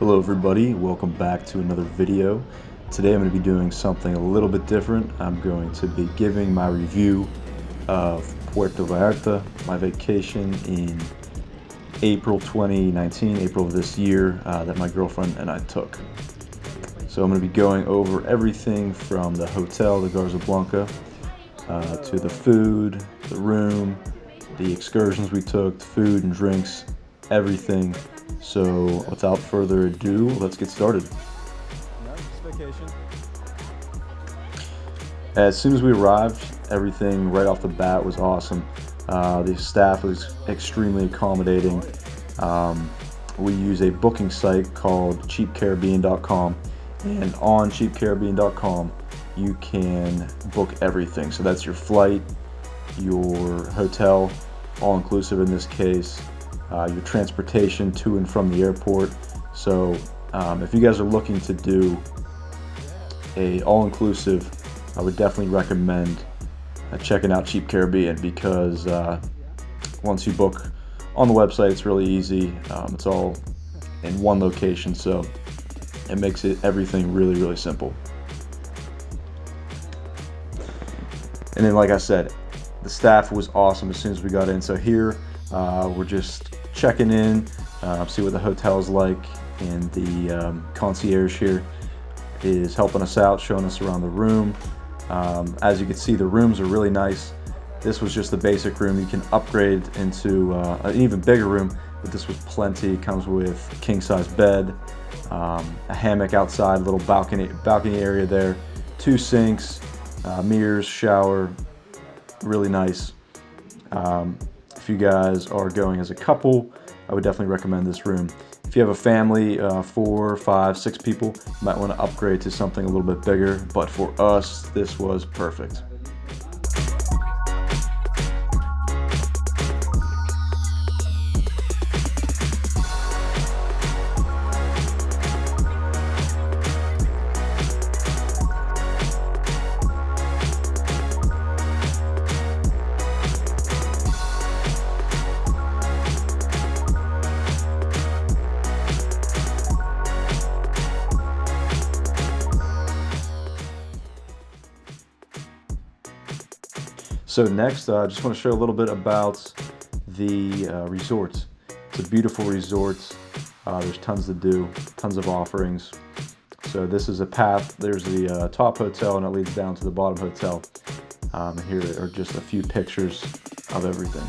Hello everybody, welcome back to another video. Today I'm going to be doing something a little bit different. I'm going to be giving my review of Puerto Vallarta, my vacation in April 2019, April of this year, that my girlfriend and I took. So I'm going to be going over everything from the hotel, the Garza Blanca, to the food, the room, the excursions we took, food and drinks, everything. So without further ado, let's get started. Vacation. As soon as we arrived, everything right off the bat was awesome. The staff was extremely accommodating. We use a booking site called cheapcaribbean.com, and on cheapcaribbean.com you can book everything. So that's your flight, your hotel, all inclusive in this case, your transportation to and from the airport. So if you guys are looking to do a all-inclusive, I would definitely recommend checking out Cheap Caribbean, because once you book on the website, it's really easy. It's all in one location, so it makes everything really simple. And then, like I said, the staff was awesome as soon as we got in. So here we're just checking in, see what the hotel's like, and the concierge here is helping us out, showing us around the room. As you can see, the rooms are really nice. This was just the basic room. You can upgrade into an even bigger room, but this was plenty. It comes with a king-size bed, a hammock outside, a little balcony area there, 2 sinks, mirrors, shower, really nice. If you guys are going as a couple, I would definitely recommend this room. If you have a family, 4, 5, 6 people, you might want to upgrade to something a little bit bigger, but for us, this was perfect. So next, I just want to show a little bit about the resort. It's a beautiful resort. There's tons to do, tons of offerings. So this is a path. There's the top hotel, and it leads down to the bottom hotel. Here are just a few pictures of everything.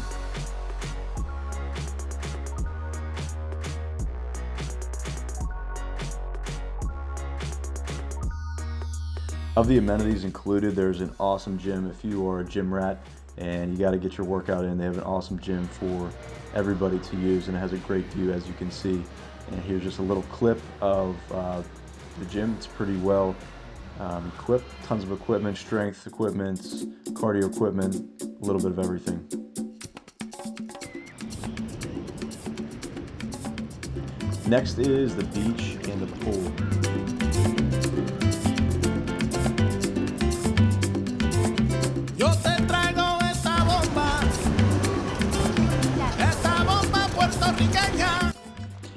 Of the amenities included, there's an awesome gym if you are a gym rat and you got to get your workout in. They have an awesome gym for everybody to use, and it has a great view, as you can see. And here's just a little clip of the gym. It's pretty well equipped, tons of equipment, strength equipment, cardio equipment, a little bit of everything. Next is the beach and the pool.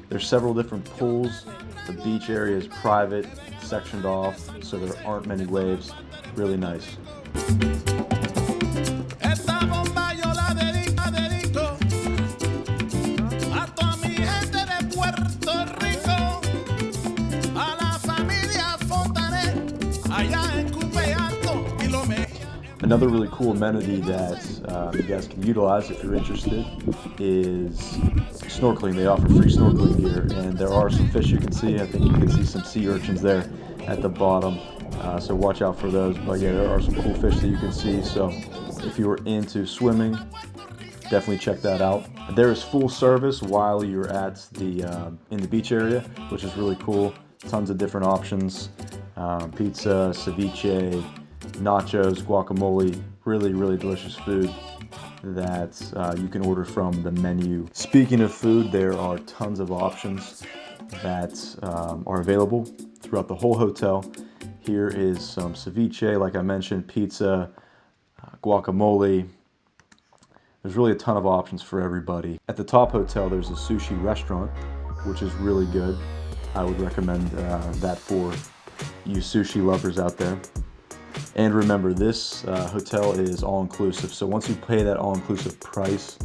There's several different pools. The beach area is private, sectioned off, so there aren't many waves. Really nice. Another really cool amenity that you guys can utilize if you're interested is snorkeling. They offer free snorkeling here, and there are some fish you can see. I think you can see some sea urchins there at the bottom, so watch out for those. But yeah, there are some cool fish that you can see, so if you are into swimming, definitely check that out. There is full service while you're at the in the beach area, which is really cool. Tons of different options, pizza, ceviche, nachos, guacamole, really delicious food that you can order from the menu. Speaking of food, there are tons of options that are available throughout the whole hotel. Here is some ceviche, like I mentioned, pizza, guacamole. There's really a ton of options for everybody. At the top hotel, there's a sushi restaurant, which is really good. I would recommend that for you sushi lovers out there. And remember, this hotel is all-inclusive, so once you pay that all-inclusive price,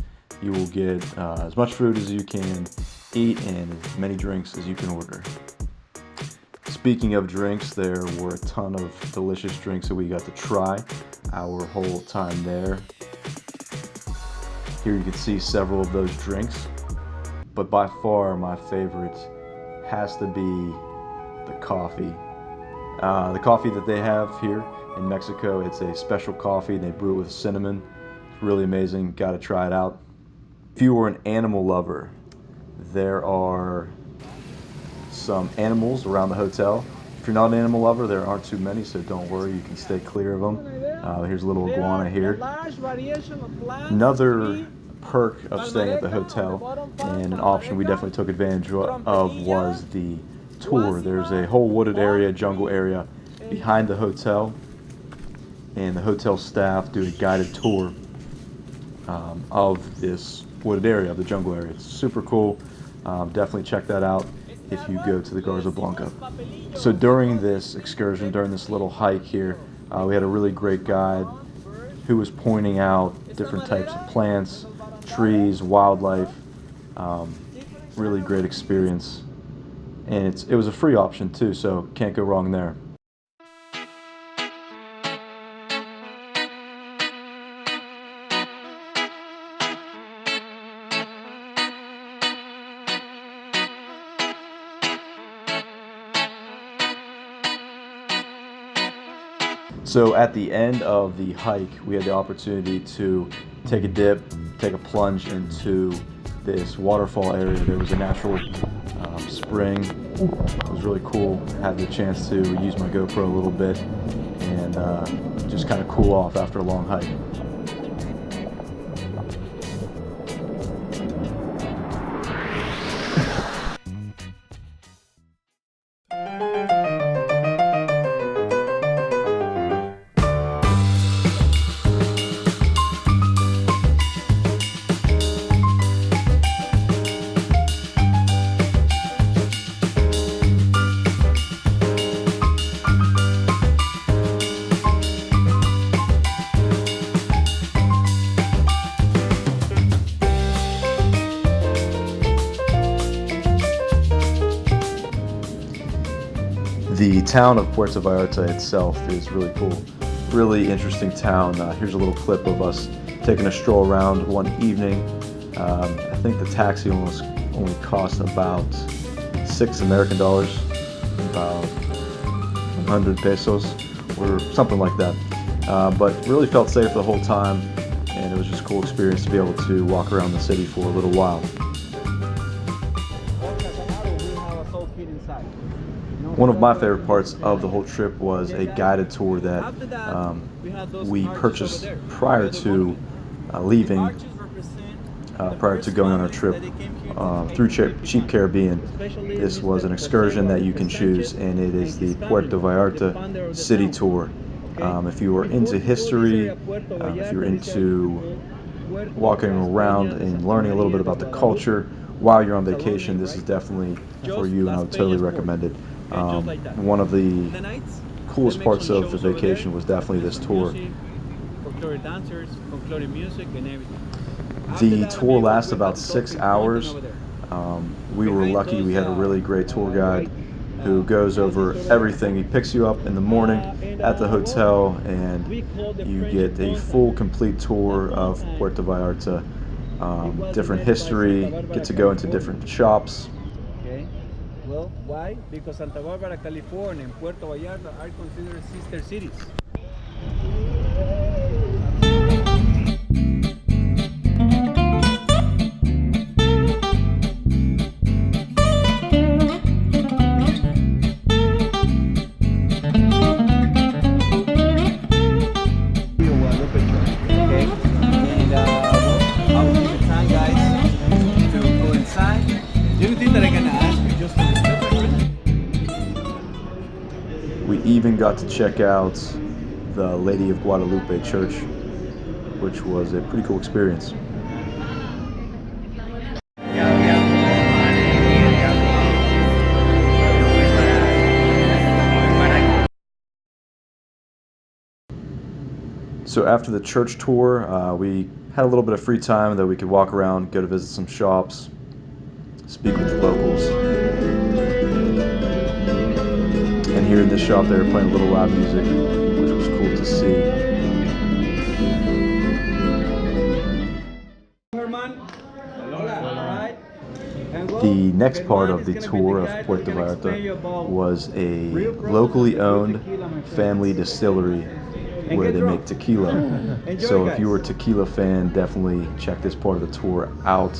you will get as much food as you can eat and as many drinks as you can order. Speaking of drinks, there were a ton of delicious drinks that we got to try our whole time there. Here you can see several of those drinks, but by far my favorite has to be the coffee. The coffee that they have here in Mexico, it's a special coffee. They brew it with cinnamon. It's really amazing. Got to try it out. If you were an animal lover, there are some animals around the hotel. If you're not an animal lover, there aren't too many, so don't worry, you can stay clear of them. Here's a little iguana here. Another perk of staying at the hotel, and an option we definitely took advantage of, was the tour. There's a whole wooded area, jungle area behind the hotel, and the hotel staff do a guided tour of this wooded area, of the jungle area. It's super cool. Definitely check that out if you go to the Garza Blanca. So during this excursion, during this little hike here, we had a really great guide who was pointing out different types of plants, trees, wildlife. Really great experience. And it was a free option too, so can't go wrong there. So at the end of the hike, we had the opportunity to take a dip, take a plunge into this waterfall area. There was a natural spring. It was really cool. Had the chance to use my GoPro a little bit and just kind of cool off after a long hike. The town of Puerto Vallarta itself is really cool. Really interesting town. Here's a little clip of us taking a stroll around one evening. I think the taxi only cost about $6 American, about 100 pesos or something like that. But really felt safe the whole time, and it was just a cool experience to be able to walk around the city for a little while. One of my favorite parts of the whole trip was a guided tour that we purchased prior to leaving, prior to going on our trip through Cheap Caribbean. This was an excursion that you can choose, and it is the Puerto Vallarta City Tour. If you are into history, if you're into walking around and learning a little bit about the culture while you're on vacation, this is definitely for you, and I would totally recommend it. One of the coolest parts of the vacation was definitely this tour. The tour lasts about 6 hours. We were lucky. We had a really great tour guide who goes over everything. He picks you up in the morning at the hotel, and you get a full, complete tour of Puerto Vallarta. Different history, get to go into different shops. Well, why? Because Santa Barbara, California, and Puerto Vallarta are considered sister cities. We even got to check out the Lady of Guadalupe Church, which was a pretty cool experience. So after the church tour, we had a little bit of free time that we could walk around, go to visit some shops, speak with the locals. And here in this shop they were playing a little loud music, which was cool to see. The next part of the tour of Puerto Vallarta was a locally owned family distillery where they make tequila. So if you were a tequila fan, definitely check this part of the tour out.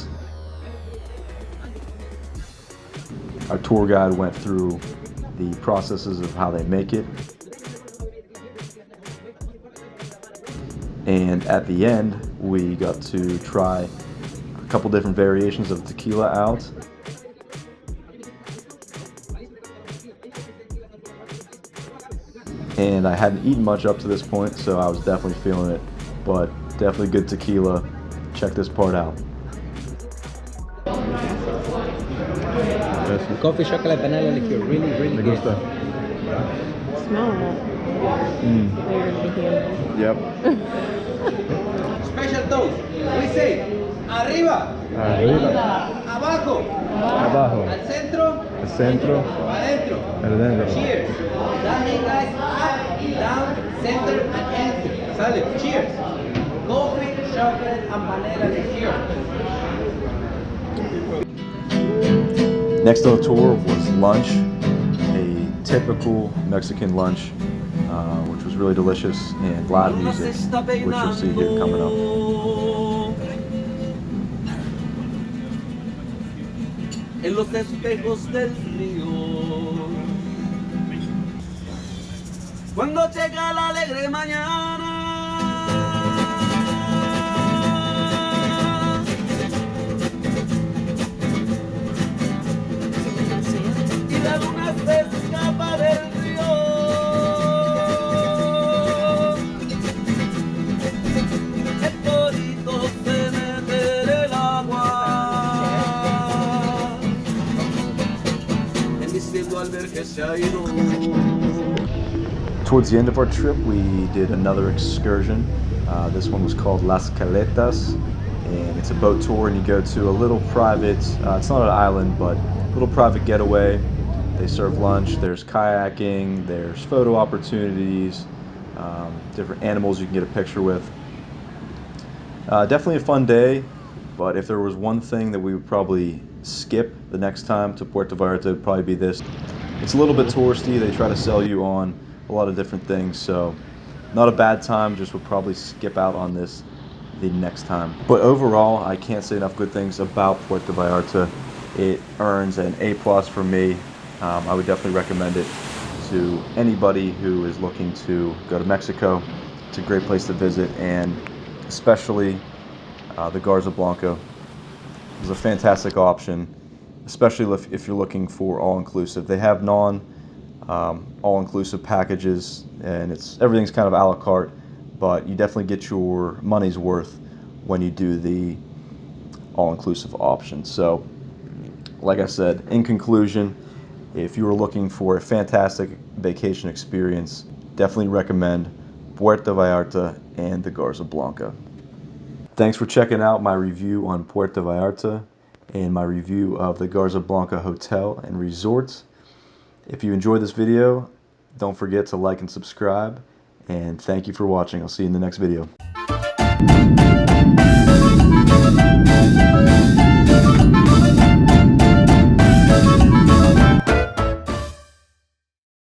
Our tour guide went through the processes of how they make it. And at the end, we got to try a couple different variations of tequila out. And I hadn't eaten much up to this point, so I was definitely feeling it, but definitely good tequila. Check this part out. Coffee, chocolate, vanilla liqueur, really, really good. Smell that. They're gonna be here. Yep. Special toast. We say arriba, Arriba, abajo, abajo, al centro, al centro, adentro. adentro. Cheers. That means guys up, down, center, and enter. Sale. Cheers. Coffee, chocolate, and vanilla liqueur. Next on the tour was lunch, a typical Mexican lunch, which was really delicious, and loud music, which you'll see here coming up. En los espejos del río, cuando llega la alegre mañana, y la luna se escapa del río, el torito se mete en el agua, diciendo al ver que se ha ido. Towards the end of our trip, we did another excursion. This one was called Las Caletas, and it's a boat tour, and you go to a little private, it's not an island, but a little private getaway. They serve lunch, there's kayaking, there's photo opportunities, different animals you can get a picture with. Definitely a fun day, but if there was one thing that we would probably skip the next time to Puerto Vallarta, it would probably be this. It's a little bit touristy, they try to sell you on a lot of different things, so not a bad time, just would probably skip out on this the next time. But overall, I can't say enough good things about Puerto Vallarta. It earns an A+ for me. I would definitely recommend it to anybody who is looking to go to Mexico. It's a great place to visit, and especially the Garza Blanca is a fantastic option, especially if you're looking for all-inclusive. They have all-inclusive packages, and everything's kind of a la carte, but you definitely get your money's worth when you do the all-inclusive option. So, like I said, in conclusion, if you were looking for a fantastic vacation experience, definitely recommend Puerto Vallarta and the Garza Blanca. Thanks for checking out my review on Puerto Vallarta and my review of the Garza Blanca Hotel and Resort. If you enjoyed this video, don't forget to like and subscribe, and thank you for watching. I'll see you in the next video.